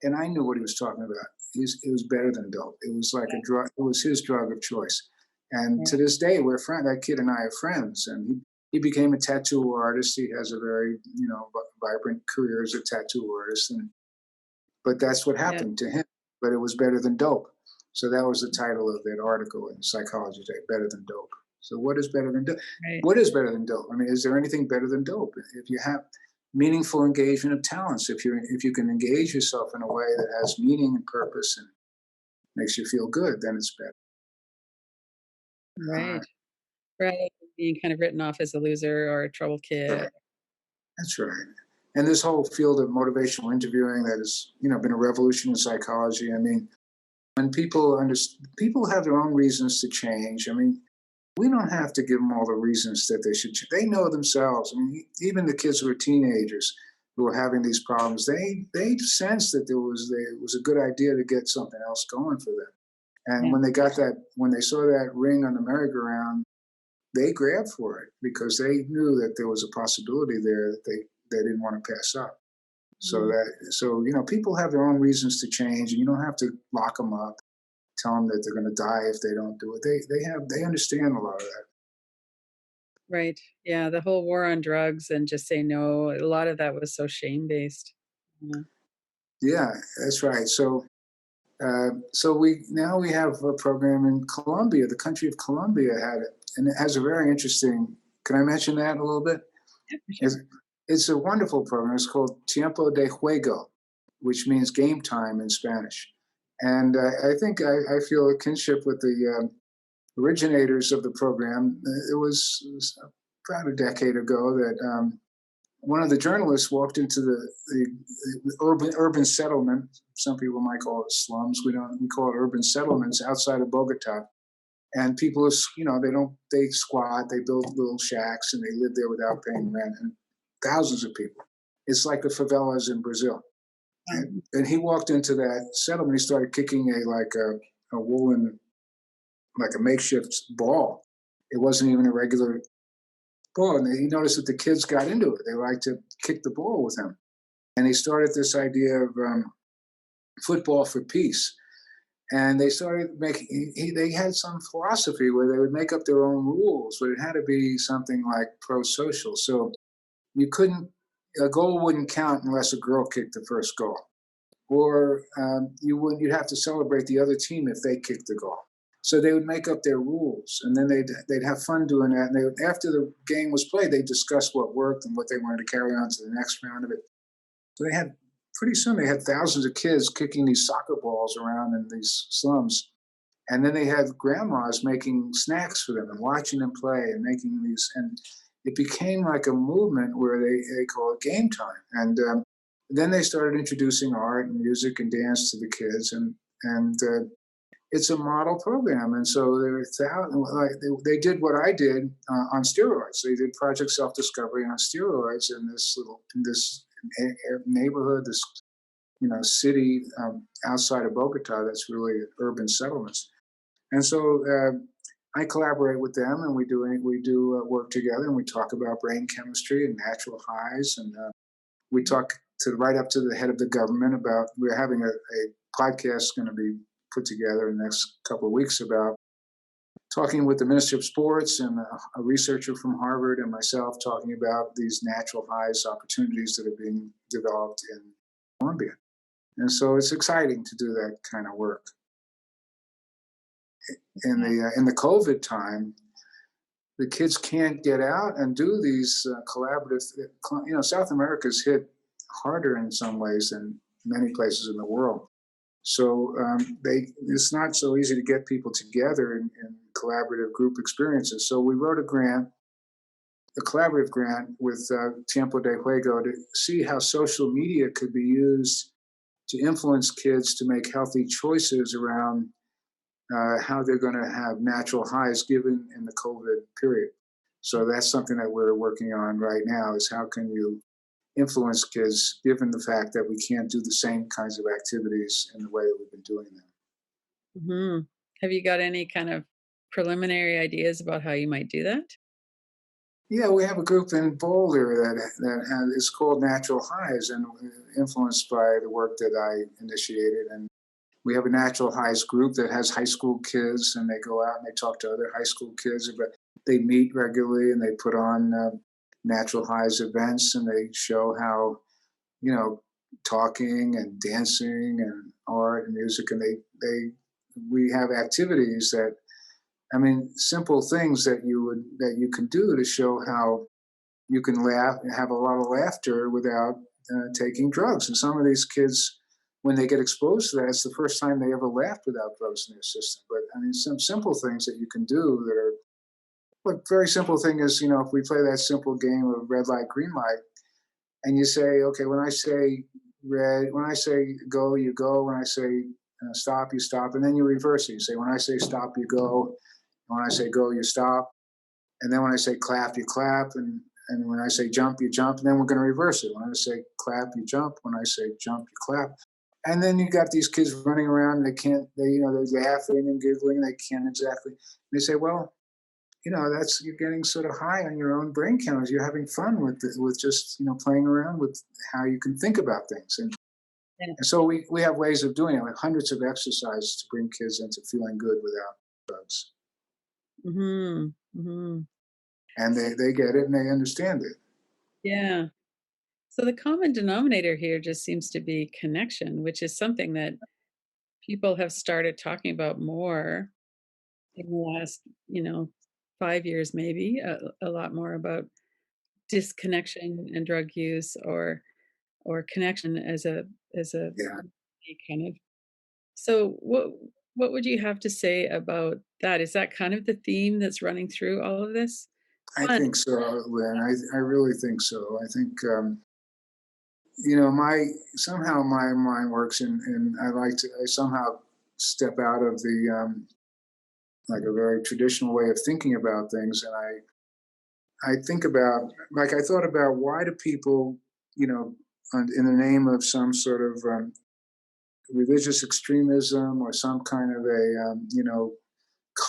And I knew what he was talking about. It was better than dope. It was like a drug. It was his drug of choice. And to this day, we're friends. That kid and I are friends. And he became a tattoo artist. He has a very, vibrant career as a tattoo artist. But that's what happened to him. But it was better than dope. So that was the title of that article in Psychology Today, Better Than Dope. So what is better than dope? Right. What is better than dope? I mean, is there anything better than dope? If you have meaningful engagement of talents, if you can engage yourself in a way that has meaning and purpose and makes you feel good, then it's better. Right. Rather than being kind of written off as a loser or a trouble kid. That's right. And this whole field of motivational interviewing that has, been a revolution in psychology. I mean, when people have their own reasons to change. I mean, we don't have to give them all the reasons that they should change. They know themselves. I mean, even the kids who are teenagers who are having these problems, they sensed that it was a good idea to get something else going for them. And when they saw that ring on the merry-go-round, they grabbed for it because they knew that there was a possibility there that they didn't want to pass up. So people have their own reasons to change, and you don't have to lock them up, tell them that they're going to die if they don't do it. They understand a lot of that. Right. Yeah. The whole war on drugs and just say no. A lot of that was so shame based. Yeah, that's right. So we have a program in Colombia. The country of Colombia had it, and it has a very interesting. Can I mention that a little bit? Yeah, for sure. It's a wonderful program. It's called Tiempo de Juego, which means game time in Spanish. And I think I feel a kinship with the originators of the program. It was about a decade ago that one of the journalists walked into the urban settlement. Some people might call it slums. We call it urban settlements outside of Bogota. And people, they squat, they build little shacks, and they live there without paying rent. And thousands of people. It's like the favelas in Brazil. And he walked into that settlement. He started kicking a woolen, like a makeshift ball. It wasn't even a regular ball. And he noticed that the kids got into it. They liked to kick the ball with him. And he started this idea of football for peace. And they started they had some philosophy where they would make up their own rules, but it had to be something like pro-social. So a goal wouldn't count unless a girl kicked the first goal. Or you'd have to celebrate the other team if they kicked the goal. So they would make up their rules, and then they'd have fun doing that. And after the game was played, they'd discuss what worked and what they wanted to carry on to the next round of it. So pretty soon they had thousands of kids kicking these soccer balls around in these slums. And then they had grandmas making snacks for them and watching them play and making these, and it became like a movement where they call it game time. And then they started introducing art and music and dance to the kids, and it's a model program. And so there were like they did what I did on steroids. They did Project Self Discovery on steroids in this neighborhood, this city outside of Bogota that's really urban settlements. And so I collaborate with them, and we do work together, and we talk about brain chemistry and natural highs, and we talk to right up to the head of the government about. We're having a podcast going to be put together in the next couple of weeks about talking with the Minister of Sports and a researcher from Harvard and myself talking about these natural highs opportunities that are being developed in Colombia. And so it's exciting to do that kind of work. In the COVID time, the kids can't get out and do these collaborative. South America's hit harder in some ways than many places in the world. So it's not so easy to get people together in collaborative group experiences. So we wrote a collaborative grant with Tiempo de Juego to see how social media could be used to influence kids to make healthy choices around how they're going to have natural highs given in the COVID period. So that's something that we're working on right now is how can you influence kids given the fact that we can't do the same kinds of activities in the way that we've been doing them. Have you got any kind of preliminary ideas about how you might do that? Yeah, we have a group in Boulder is called Natural Highs and influenced by the work that I initiated. And we have a Natural Highs group that has high school kids, and they go out and they talk to other high school kids. But they meet regularly and they put on Natural Highs events, and they show how, talking and dancing and art and music, and we have activities that, I mean, simple things that you can do to show how you can laugh and have a lot of laughter without taking drugs. And some of these kids, when they get exposed to that, it's the first time they ever laughed without drugs in their system. But I mean, some simple things that you can do that are, like, very simple thing is, if we play that simple game of red light, green light, and you say, okay, when I say red, when I say go, you go. When I say stop, you stop, and then you reverse it. You say, when I say stop, you go. When I say go, you stop. And then when I say clap, you clap. And when I say jump, you jump. And then we're going to reverse it. When I say clap, you jump. When I say jump, you clap. And then you got these kids running around. And they're laughing and giggling. And they can't exactly. And they say, well, you're getting sort of high on your own brain chemicals. You're having fun with just, playing around with how you can think about things. Yeah. And so we have ways of doing it. We have hundreds of exercises to bring kids into feeling good without drugs. Mhm. Mhm. And they get it and they understand it. Yeah. So the common denominator here just seems to be connection, which is something that people have started talking about more in the last, 5 years maybe, a lot more about disconnection and drug use or connection as a Yeah, kind of. So what would you have to say about that? Is that kind of the theme that's running through all of this? I Fun. think so, Lynn. I really think so. I think my somehow my mind works, and I somehow step out of the like a very traditional way of thinking about things, and I think about, like, I thought about, why do people, in the name of some sort of religious extremism or some kind of a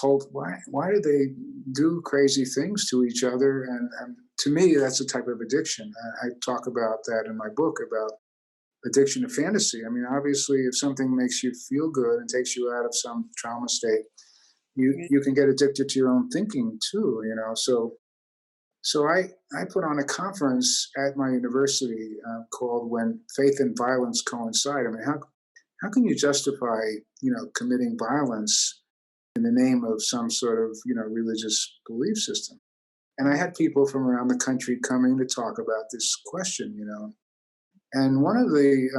cult, why do they do crazy things to each other? And to me, that's a type of addiction. I talk about that in my book about addiction to fantasy. I mean, obviously, if something makes you feel good and takes you out of some trauma state, Right. you can get addicted to your own thinking too. So I put on a conference at my university called "When Faith and Violence Coincide." I mean, how can you justify committing violence in the name of some sort of religious belief system? And I had people from around the country coming to talk about this question. And one of the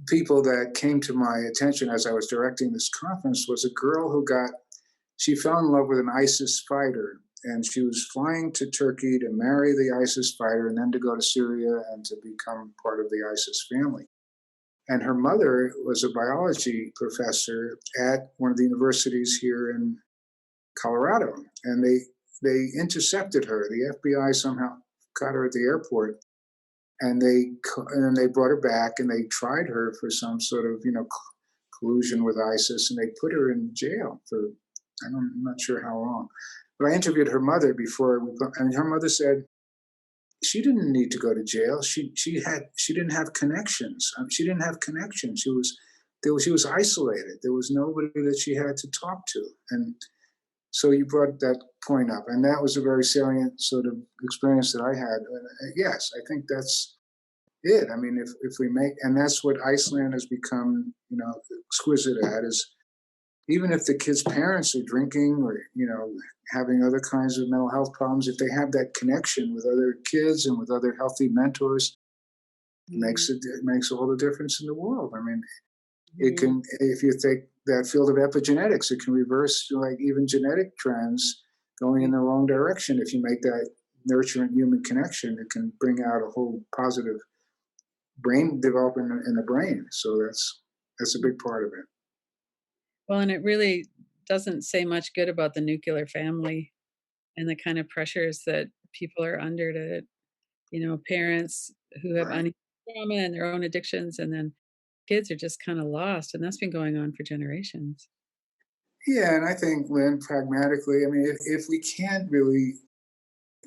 people that came to my attention as I was directing this conference was a girl she fell in love with an ISIS fighter, and she was flying to Turkey to marry the ISIS fighter and then to go to Syria and to become part of the ISIS family. And her mother was a biology professor at one of the universities here in Colorado, and they intercepted her. The FBI somehow caught her at the airport, and they brought her back, and they tried her for some sort of collusion with ISIS, and they put her in jail for I'm not sure how long. But I interviewed her mother before and her mother said she didn't need to go to jail. She didn't have connections. She didn't have connections. She was isolated. There was nobody that she had to talk to. And so you brought that point up, and that was a very salient sort of experience that I had. Yes, I think that's it. I mean, if we make, and that's what Iceland has become, exquisite at, is even if the kids' parents are drinking or having other kinds of mental health problems, if they have that connection with other kids and with other healthy mentors, it makes all the difference in the world. I mean, it Mhm. can, if you take that field of epigenetics, it can reverse like even genetic trends going in Right. the wrong direction. If you make that nurturant human connection, it can bring out a whole positive brain development in the brain. So that's a big part of it. Well, and it really doesn't say much good about the nuclear family and the kind of pressures that people are under to, parents who have Right. uneven trauma and their own addictions, and then kids are just kinda lost, and that's been going on for generations. Yeah, and I think, Lynn, pragmatically, I mean, if we can't really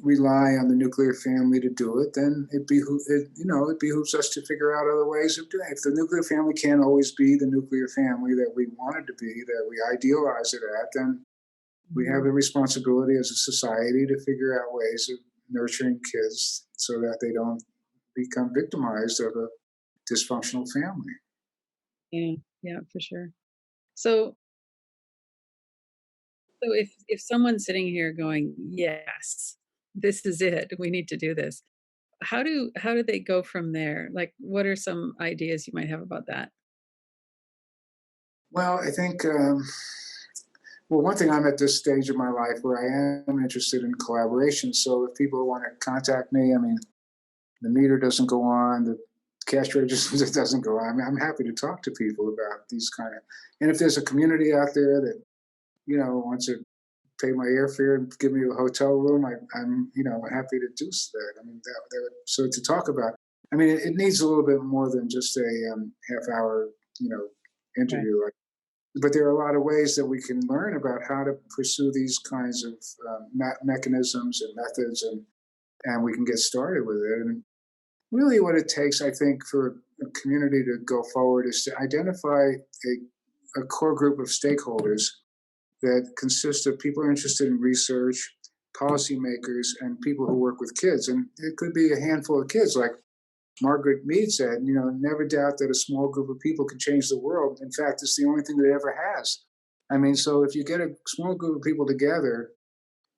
rely on the nuclear family to do it, then it behooves us to figure out other ways of doing it. If the nuclear family can't always be the nuclear family that we want it to be, that we idealize it at, then we have Mhm. a responsibility as a society to figure out ways of nurturing kids so that they don't become victimized of a dysfunctional family. Yeah, yeah, for sure. So if someone's sitting here going, "Yes, this is it, we need to do this," how do they go from there? Like, what are some ideas you might have about that? Well, I think well, one thing, I'm at this stage of my life where I am interested in collaboration. So if people want to contact me, I mean, the meter doesn't go on, the cash register doesn't go on. I mean, I'm happy to talk to people about these kind of. And if there's a community out there that wants to pay my airfare and give me a hotel room, I'm happy to do that. I mean, so to talk about. I mean, it needs a little bit more than just a half hour, you know, Right. interview. But there are a lot of ways that we can learn about how to pursue these kinds of mechanisms and methods, and we can get started with it. And really, what it takes, I think, for a community to go forward is to identify a core group of stakeholders that consist of people who are interested in research, policymakers, and people who work with kids. And it could be a handful of kids, like Margaret Mead said, never doubt that a small group of people can change the world. In fact, it's the only thing that it ever has. I mean, so if you get a small group of people together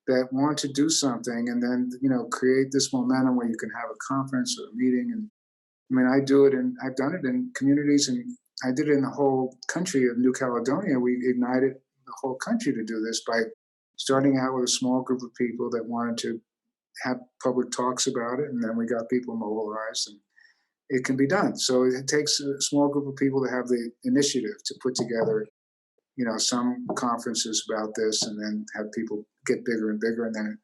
that want to do something and then, create this momentum where you can have a conference or a meeting. And I mean, I've done it in communities, and I did it in the whole country of New Caledonia. We ignited the whole country to do this by starting out with a small group of people that wanted to have public talks about it. And then we got people mobilized, and it can be done. So it takes a small group of people to have the initiative to put together, some conferences about this, and then have people get bigger and bigger, and then it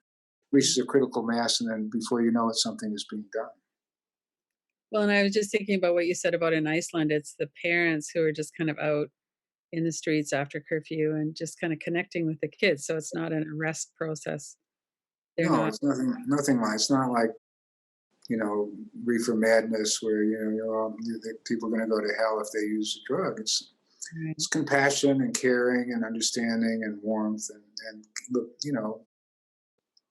reaches a critical mass, and then before you know it, something is being done. Well, and I was just thinking about what you said about in Iceland, it's the parents who are just kind of out in the streets after curfew and just kinda connecting with the kids, so it's not an arrest process. They're No, not. it's nothing like. It's not like reefer madness where people are going to go to hell if they use a drug. It's Right. compassion and caring and understanding and warmth, and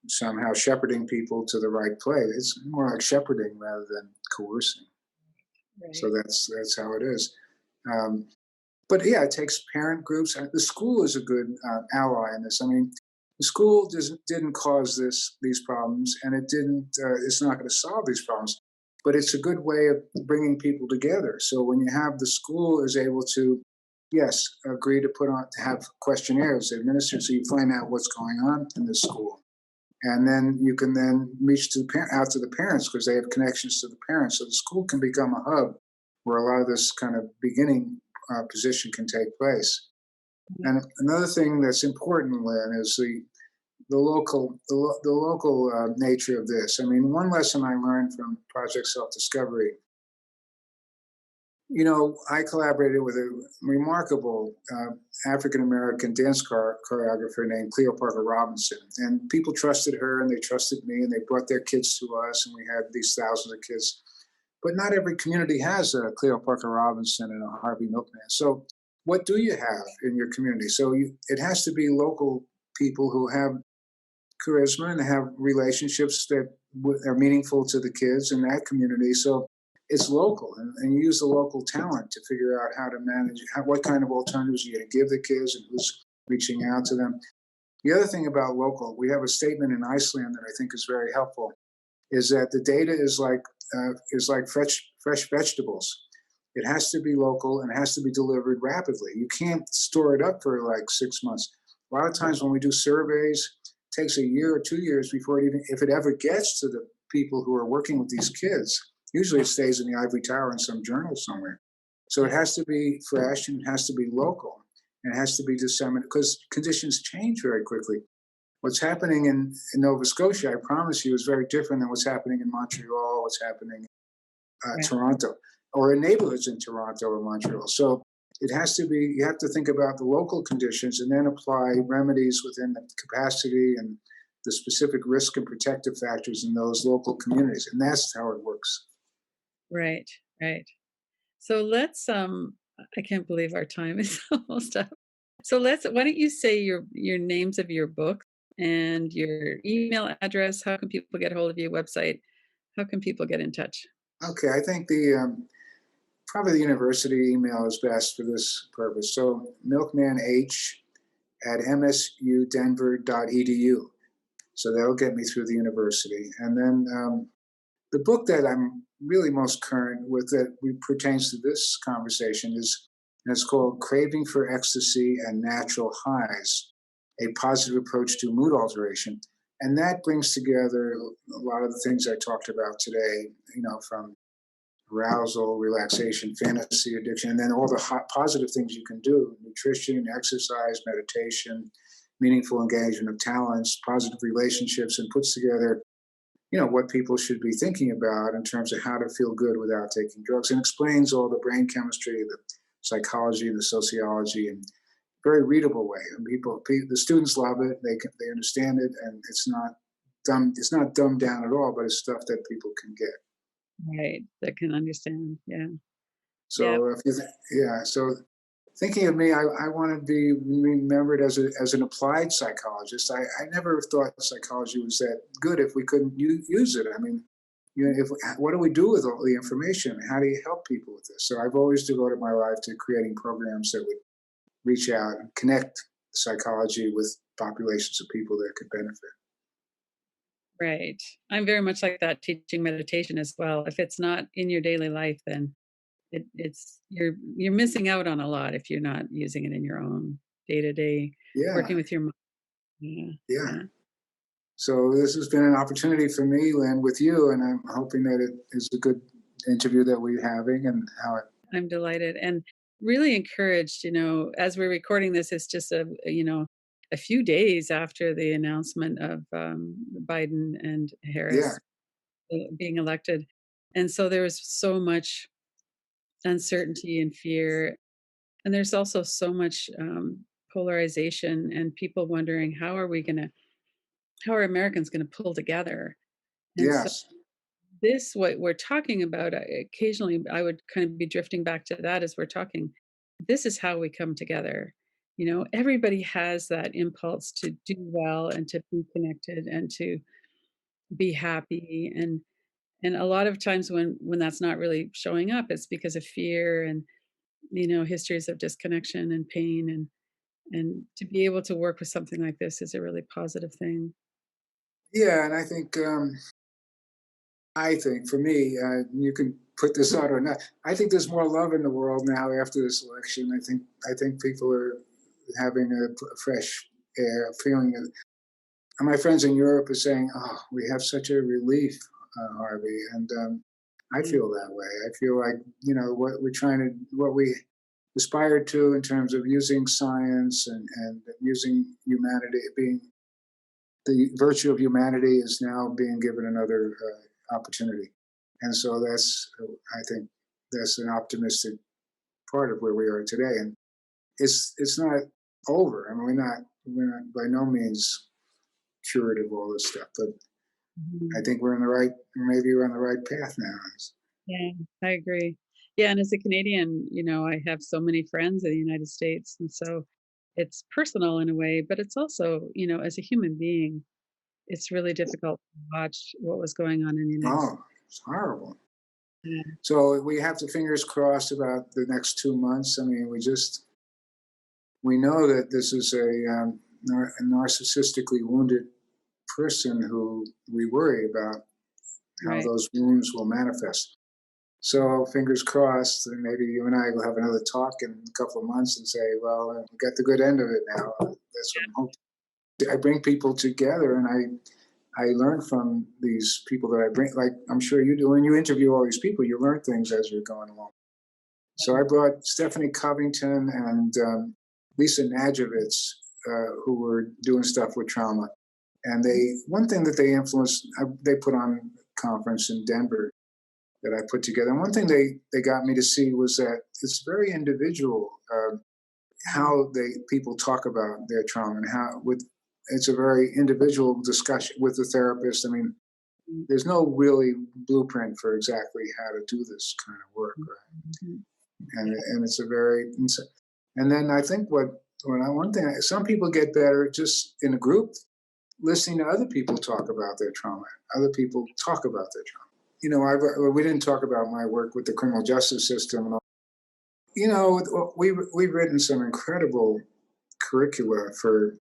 somehow shepherding people to the right place. It's more like shepherding rather than coercing. So Right. that's how it is. Um, but yeah, it takes parent groups. The school is a good ally in this. I mean, the school didn't cause these problems, and it didn't. It's not going to solve these problems. but it's a good way of bringing people together. So when you have the school is able to, yes, agree to put on to have questionnaires administered, so you find out what's going on in the school, and then you can then reach to out to the parents because they have connections to the parents. So the school can become a hub where a lot of this kind of beginning position can take place. And another thing that's important, Lynn, is the local nature of this. I mean, one lesson I learned from Project Self Discovery. I collaborated with a remarkable African American dance choreographer named Cleo Parker Robinson, and people trusted her, and they trusted me, and they brought their kids to us, and we had these thousands of kids. But not every community has a Cleo Parker Robinson and a Harvey Milkman. So, what do you have in your community? So, it has to be local people who have charisma and have relationships that are meaningful to the kids in that community. So it's local, and you use the local talent to figure out how to manage what kind of alternatives you're going to give the kids and who's reaching out to them. The other thing about local, we have a statement in Iceland that I think is very helpful, is that the data is like fresh vegetables. It has to be local and it has to be delivered rapidly. You can't store it up for like 6 months. A lot of times when we do surveys, it takes a year or 2 years before it even, if it ever gets to the people who are working with these kids. Usually it stays in the ivory tower in some journal somewhere. So it has to be fresh and it has to be local and it has to be disseminated because conditions change very quickly. What's happening in Nova Scotia, I promise you, is very different than what's happening in Montreal, what's happening in Right. Toronto, or in neighborhoods in Toronto or Montreal. So it has to be, you have to think about the local conditions and then apply remedies within the capacity and the specific risk and protective factors in those local communities. And that's how it works. Right. Right. So let's I can't believe our time is almost up. So why don't you say your names of your book and your email address? How can people get a hold of your website? How can people get in touch? Okay, I think probably the university email is best for this purpose. So milkmanh@msudenver.edu. So that'll get me through the university. And then the book that I'm really most current with that pertains to this conversation is, and it's called Craving for Ecstasy and Natural Highs, a Positive Approach to Mood Alteration. And that brings together a lot of the things I talked about today, from arousal, relaxation, fantasy, addiction, and then all the positive things you can do: nutrition, exercise, meditation, meaningful engagement of talents, positive relationships, and puts together what people should be thinking about in terms of how to feel good without taking drugs, and explains all the brain chemistry, the psychology, and the sociology in very readable way. And the students love it. They understand it, and it's not dumb. It's not dumbed down at all, but it's stuff that people can get. Right. That can understand. Yeah. Yeah. So so thinking of me, I want to be remembered as an applied psychologist. I never thought psychology was that good if we couldn't use it. I mean, if what do we do with all the information? How do you help people with this? So I've always devoted my life to creating programs that would reach out and connect psychology with populations of people that could benefit. Right. I'm very much like that teaching meditation as well. If it's not in your daily life, then it's you're missing out on a lot if you're not using it in your own day to day working Yeah, with your mind. Yeah. yeah. Yeah. So this has been an opportunity for me, Lynn, with you, and I'm hoping that it is a good interview that we're having and how it. I'm delighted and really encouraged, as we're recording this, it's just a few days after the announcement of Biden and Yeah, Harris being elected. And so there was so much uncertainty and fear. And there's also so much polarization and people wondering how are Americans going to pull together? And so yes, what we're talking about, occasionally I would kind of be drifting back to that as we're talking. This is how we come together. Everybody has that impulse to do well and to be connected and to be happy. And a lot of times when that's not really showing up, it's because of fear and histories of disconnection and pain and to be able to work with something like this is a really positive thing. yeah, and I think I think for me, you can put this out or not. I think there's more love in the world now after this election. I think people are having a fresh air, feeling. And my friends in Europe are saying, "Oh, we have such a relief, Harvey," and I Yeah. feel that way. I feel like what we aspired to in terms of using science and using humanity, being the virtue of humanity is now being given another opportunity. And so I think that's an optimistic part of where we are today. And it's not over. I mean, we're not by no means cured of all this stuff, but I Mhm. think maybe we're on the right path now. Yeah, I agree. Yeah, and as a Canadian, I have so many friends in the United States, and so it's personal in a way, but it's also, as a human being, it's really difficult to watch what was going on in the United States. Oh, it's horrible. Yeah, So we have the fingers crossed about the next 2 months. I mean, we know that this is a narcissistically wounded person who we worry about how right. those wounds will manifest. So fingers crossed, and maybe you and I will have another talk in a couple of months and say, well, we got the good end of it now. That's what I'm hoping. I bring people together, and I learn from these people that I bring. Like I'm sure you do when you interview all these people, you learn things as you're going along. So I brought Stephanie Covington and Lisa Najovitz, who were doing stuff with trauma. And one thing that they influenced, they put on a conference in Denver that I put together. And one thing they got me to see was that it's very individual Mhm. how people talk about their trauma and it's a very individual discussion with the therapist. I mean, Mhm. there's no really blueprint for exactly how to do this kind of work, right? Mhm. And it's a very and then I think one thing some people get better just in a group listening to other people talk about their trauma. Other people talk about their trauma. We didn't talk about my work with the criminal justice system and all. We've written some incredible curricula for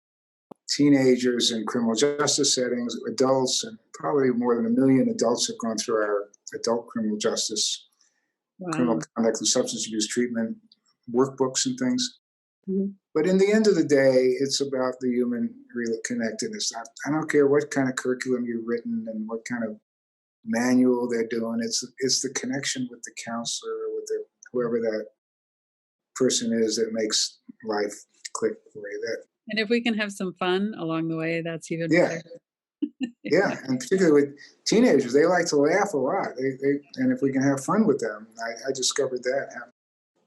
teenagers in criminal justice settings, adults, and probably more than 1 million adults have gone through our adult criminal justice, criminal Wow. conduct, and substance abuse treatment workbooks and things. Mhm. But in the end of the day, it's about the human real connectedness. I don't care what kind of curriculum you've written and what kind of manual they're doing. It's the connection with the counselor or with whoever that person is that makes life click for you. That And if we can have some fun along the way, that's even yeah, better. yeah, and particularly with teenagers, they like to laugh a lot. And if we can have fun with them, I discovered that.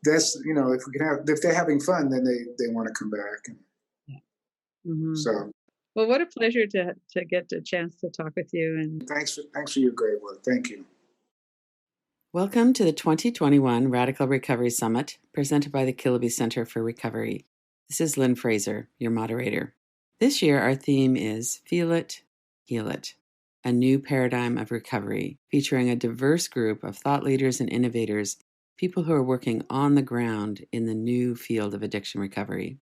That's if they're having fun, then they want to come back. And Yeah. Mhm. so Well, what a pleasure to get a chance to talk with you, and thanks for your great work. Thank you. Welcome to the 2021 Radical Recovery Summit, presented by the Kilby Center for Recovery. This is Lynn Fraser, your moderator. This year, our theme is Feel It, Heal It, a new paradigm of recovery, featuring a diverse group of thought leaders and innovators, people who are working on the ground in the new field of addiction recovery.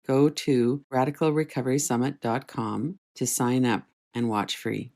Go to radicalrecoverysummit.com to sign up and watch free.